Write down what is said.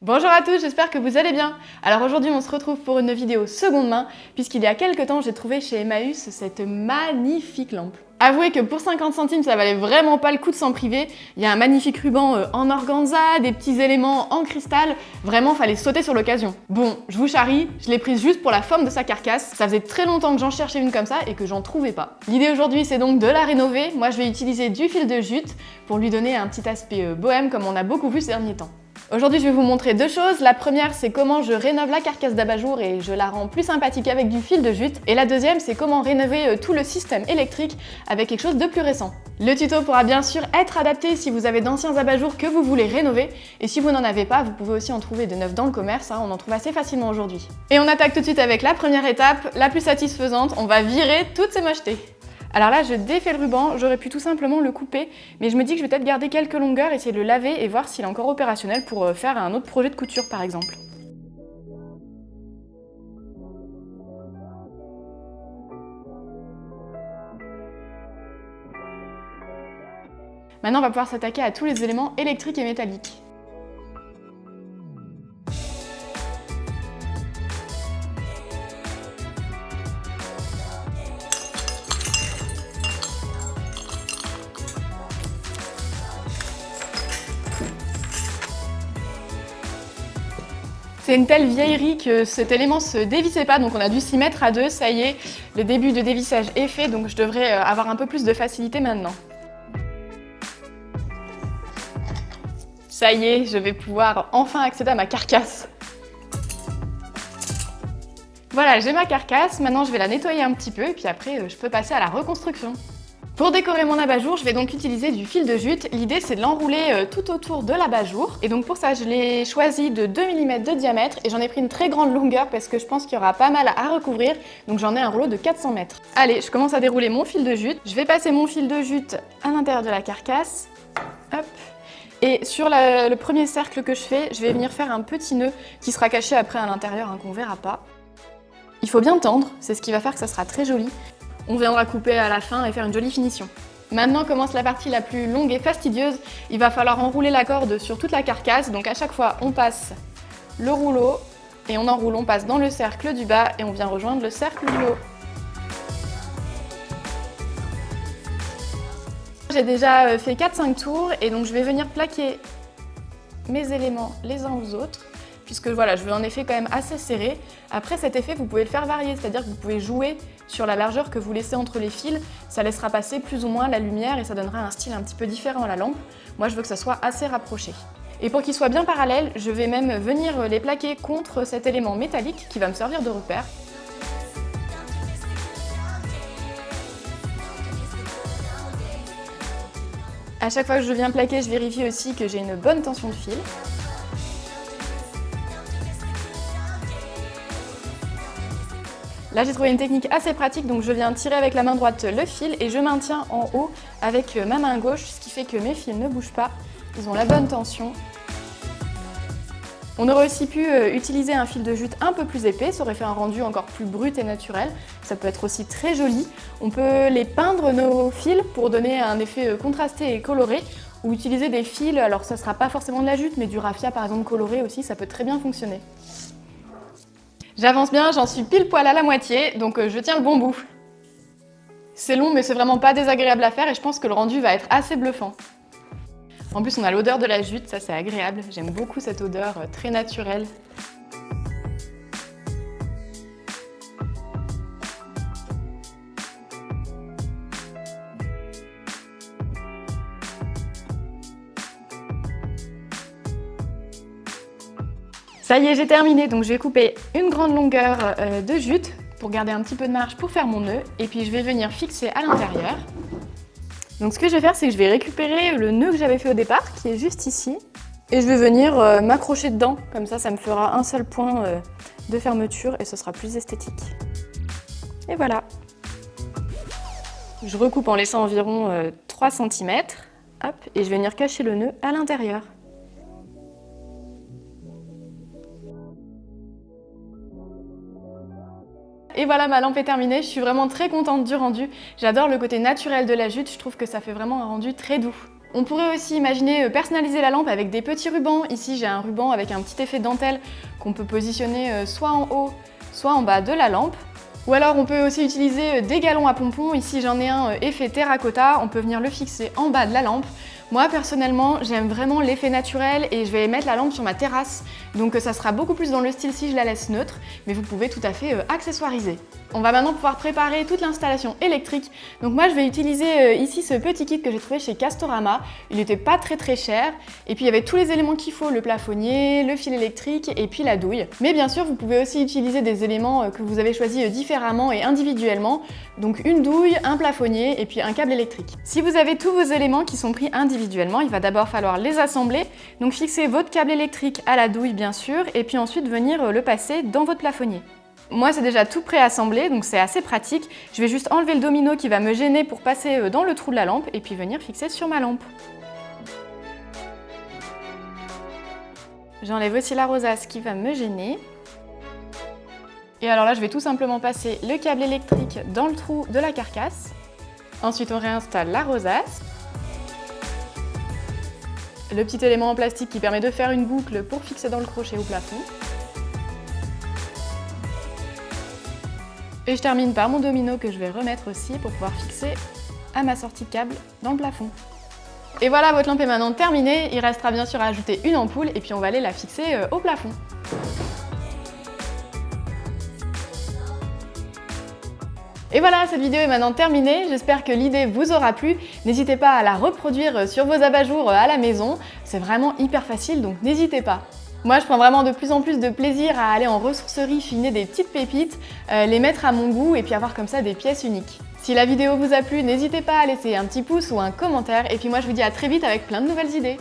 Bonjour à tous, j'espère que vous allez bien. Alors aujourd'hui on se retrouve pour une vidéo seconde main puisqu'il y a quelques temps j'ai trouvé chez Emmaüs cette magnifique lampe. Avouez que pour 50 centimes ça valait vraiment pas le coup de s'en priver. Il y a un magnifique ruban en organza, des petits éléments en cristal, vraiment fallait sauter sur l'occasion. Bon, je vous charrie, je l'ai prise juste pour la forme de sa carcasse. Ça faisait très longtemps que j'en cherchais une comme ça et que j'en trouvais pas. L'idée aujourd'hui c'est donc de la rénover. Moi je vais utiliser du fil de jute pour lui donner un petit aspect bohème comme on a beaucoup vu ces derniers temps. Aujourd'hui, je vais vous montrer deux choses. La première, c'est comment je rénove la carcasse d'abat-jour et je la rends plus sympathique avec du fil de jute. Et la deuxième, c'est comment rénover tout le système électrique avec quelque chose de plus récent. Le tuto pourra bien sûr être adapté si vous avez d'anciens abat-jour que vous voulez rénover. Et si vous n'en avez pas, vous pouvez aussi en trouver de neufs dans le commerce, on en trouve assez facilement aujourd'hui. Et on attaque tout de suite avec la première étape, la plus satisfaisante. On va virer toutes ces mochetés. Alors là, je défais le ruban, j'aurais pu tout simplement le couper, mais je me dis que je vais peut-être garder quelques longueurs, essayer de le laver et voir s'il est encore opérationnel pour faire un autre projet de couture par exemple. Maintenant, on va pouvoir s'attaquer à tous les éléments électriques et métalliques. C'est une telle vieillerie que cet élément se dévissait pas, donc on a dû s'y mettre à deux. Ça y est, le début de dévissage est fait, donc je devrais avoir un peu plus de facilité maintenant. Ça y est, je vais pouvoir enfin accéder à ma carcasse. Voilà, j'ai ma carcasse, maintenant je vais la nettoyer un petit peu et puis après je peux passer à la reconstruction. Pour décorer mon abat-jour, je vais donc utiliser du fil de jute. L'idée c'est de l'enrouler tout autour de l'abat-jour. Et donc pour ça, je l'ai choisi de 2 mm de diamètre et j'en ai pris une très grande longueur parce que je pense qu'il y aura pas mal à recouvrir. Donc j'en ai un rouleau de 400 mètres. Allez, je commence à dérouler mon fil de jute. Je vais passer mon fil de jute à l'intérieur de la carcasse. Hop. Et sur le premier cercle que je fais, je vais venir faire un petit nœud qui sera caché après à l'intérieur, qu'on verra pas. Il faut bien tendre, c'est ce qui va faire que ça sera très joli. On viendra couper à la fin et faire une jolie finition. Maintenant commence la partie la plus longue et fastidieuse. Il va falloir enrouler la corde sur toute la carcasse. Donc à chaque fois, on passe le rouleau et on enroule, on passe dans le cercle du bas et on vient rejoindre le cercle du haut. J'ai déjà fait 4-5 tours et donc je vais venir plaquer mes éléments les uns aux autres. Puisque voilà, je veux un effet quand même assez serré. Après cet effet, vous pouvez le faire varier, c'est-à-dire que vous pouvez jouer sur la largeur que vous laissez entre les fils. Ça laissera passer plus ou moins la lumière et ça donnera un style un petit peu différent à la lampe. Moi, je veux que ça soit assez rapproché. Et pour qu'ils soient bien parallèles, je vais même venir les plaquer contre cet élément métallique qui va me servir de repère. À chaque fois que je viens plaquer, je vérifie aussi que j'ai une bonne tension de fil. Là, j'ai trouvé une technique assez pratique, donc je viens tirer avec la main droite le fil et je maintiens en haut avec ma main gauche, ce qui fait que mes fils ne bougent pas, ils ont la bonne tension. On aurait aussi pu utiliser un fil de jute un peu plus épais, ça aurait fait un rendu encore plus brut et naturel. Ça peut être aussi très joli. On peut les peindre nos fils pour donner un effet contrasté et coloré, ou utiliser des fils, alors ça ne sera pas forcément de la jute, mais du raffia par exemple coloré aussi, ça peut très bien fonctionner. J'avance bien, j'en suis pile poil à la moitié, donc je tiens le bon bout. C'est long, mais c'est vraiment pas désagréable à faire et je pense que le rendu va être assez bluffant. En plus, on a l'odeur de la jute, ça c'est agréable. J'aime beaucoup cette odeur très naturelle. Ça y est, j'ai terminé, donc je vais couper une grande longueur de jute pour garder un petit peu de marge pour faire mon nœud et puis je vais venir fixer à l'intérieur. Donc ce que je vais faire, c'est que je vais récupérer le nœud que j'avais fait au départ, qui est juste ici, et je vais venir m'accrocher dedans, comme ça me fera un seul point de fermeture et ce sera plus esthétique. Et voilà. Je recoupe en laissant environ 3 cm, hop, et je vais venir cacher le nœud à l'intérieur. Et voilà, ma lampe est terminée, je suis vraiment très contente du rendu. J'adore le côté naturel de la jute, je trouve que ça fait vraiment un rendu très doux. On pourrait aussi imaginer personnaliser la lampe avec des petits rubans. Ici j'ai un ruban avec un petit effet dentelle qu'on peut positionner soit en haut, soit en bas de la lampe. Ou alors on peut aussi utiliser des galons à pompons. Ici j'en ai un effet terracotta, on peut venir le fixer en bas de la lampe. Moi personnellement j'aime vraiment l'effet naturel et je vais mettre la lampe sur ma terrasse, donc ça sera beaucoup plus dans le style si je la laisse neutre, mais vous pouvez tout à fait accessoiriser. On va maintenant pouvoir préparer toute l'installation électrique. Donc moi je vais utiliser ici ce petit kit que j'ai trouvé chez Castorama. Il n'était pas très cher et puis il y avait tous les éléments qu'il faut, le plafonnier, le fil électrique et puis la douille. Mais bien sûr vous pouvez aussi utiliser des éléments que vous avez choisis différemment et individuellement. Donc une douille, un plafonnier et puis un câble électrique. Si vous avez tous vos éléments qui sont pris individuellement, il va d'abord falloir les assembler. Donc fixer votre câble électrique à la douille bien sûr et puis ensuite venir le passer dans votre plafonnier. Moi c'est déjà tout préassemblé donc c'est assez pratique. Je vais juste enlever le domino qui va me gêner pour passer dans le trou de la lampe et puis venir fixer sur ma lampe. J'enlève aussi la rosace qui va me gêner. Et alors là je vais tout simplement passer le câble électrique dans le trou de la carcasse. Ensuite on réinstalle la rosace. Le petit élément en plastique qui permet de faire une boucle pour fixer dans le crochet au plafond. Et je termine par mon domino que je vais remettre aussi pour pouvoir fixer à ma sortie de câble dans le plafond. Et voilà, votre lampe est maintenant terminée. Il restera bien sûr à ajouter une ampoule et puis on va aller la fixer au plafond. Et voilà, cette vidéo est maintenant terminée. J'espère que l'idée vous aura plu. N'hésitez pas à la reproduire sur vos abat-jours à la maison. C'est vraiment hyper facile, donc n'hésitez pas. Moi, je prends vraiment de plus en plus de plaisir à aller en ressourcerie finer des petites pépites, les mettre à mon goût et puis avoir comme ça des pièces uniques. Si la vidéo vous a plu, n'hésitez pas à laisser un petit pouce ou un commentaire. Et puis moi, je vous dis à très vite avec plein de nouvelles idées.